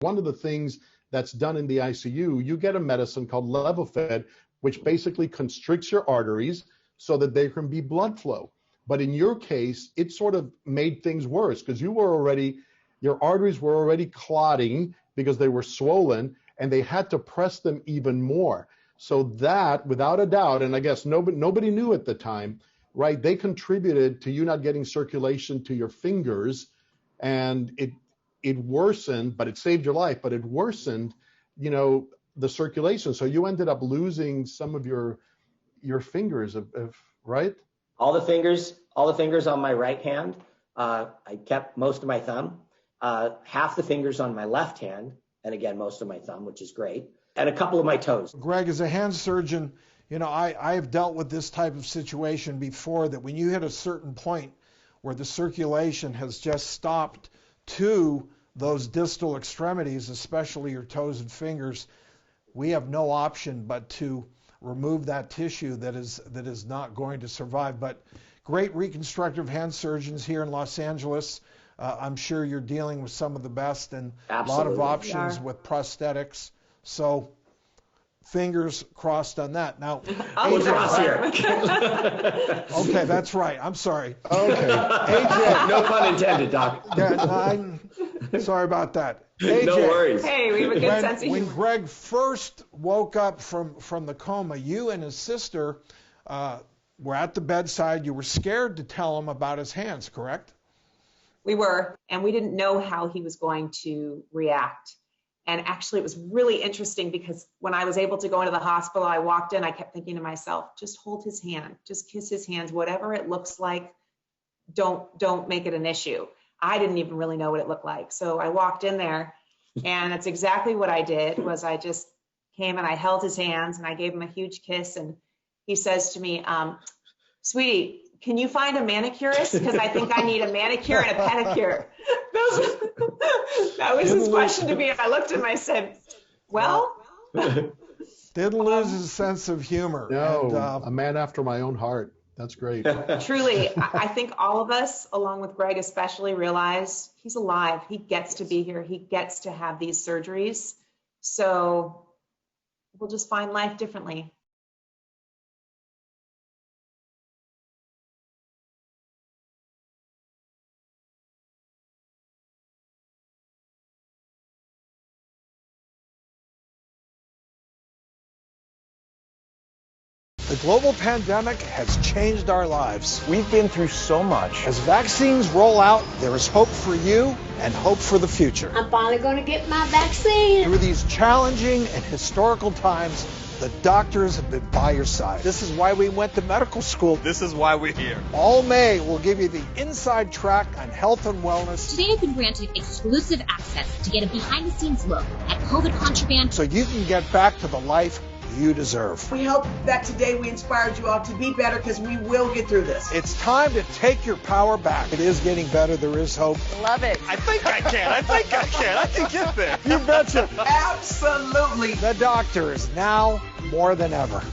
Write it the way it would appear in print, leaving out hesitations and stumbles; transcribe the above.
One of the things that's done in the ICU, you get a medicine called Levophed, which basically constricts your arteries so that there can be blood flow. But in your case, it sort of made things worse because your arteries were already clotting because they were swollen, and they had to press them even more. So that, without a doubt, and I guess nobody knew at the time, right? They contributed to you not getting circulation to your fingers, and it worsened, but it saved your life, but it worsened, the circulation. So you ended up losing some of your fingers, right? All the fingers on my right hand. I kept most of my thumb. Half the fingers on my left hand, and again, most of my thumb, which is great, and a couple of my toes. Greg, as a hand surgeon, I have dealt with this type of situation before, that when you hit a certain point where the circulation has just stopped to those distal extremities, especially your toes and fingers, we have no option but to remove that tissue that is not going to survive. But great reconstructive hand surgeons here in Los Angeles. I'm sure you're dealing with some of the best, and a lot of options with prosthetics. So fingers crossed on that. Now, cross here. Okay, that's right. I'm sorry. Okay. AJ. No pun intended, Doc. I'm sorry about that. AJ, no worries. Hey, we have a good sense of humor. When Greg first woke up from the coma, you and his sister were at the bedside. You were scared to tell him about his hands, correct? We were, and we didn't know how he was going to react. And actually, it was really interesting because when I was able to go into the hospital, I walked in, I kept thinking to myself, just hold his hand, just kiss his hands, whatever it looks like, don't make it an issue. I didn't even really know what it looked like. So I walked in there, and that's exactly what I did. Was I just came and I held his hands and I gave him a huge kiss, and he says to me, sweetie, can you find a manicurist? Because I think I need a manicure and a pedicure. That was his question to me. And I looked at him, I said, well. Didn't lose his sense of humor. No, and, a man after my own heart. That's great. Truly, I think all of us, along with Greg especially, realize he's alive. He gets to be here. He gets to have these surgeries. So we'll just find life differently. The global pandemic has changed our lives. We've been through so much. As vaccines roll out, there is hope for you and hope for the future. I'm finally going to get my vaccine. Through these challenging and historical times, the doctors have been by your side. This is why we went to medical school. This is why we're here. All May will give you the inside track on health and wellness. Today I've been granted exclusive access to get a behind-the-scenes look at COVID contraband, so you can get back to the life you deserve. We hope that today we inspired you all to be better, because we will get through this. It's time to take your power back. It is getting better. There is hope. Love it. I think I can. I can get there. You betcha. Absolutely. The doctor is now more than ever.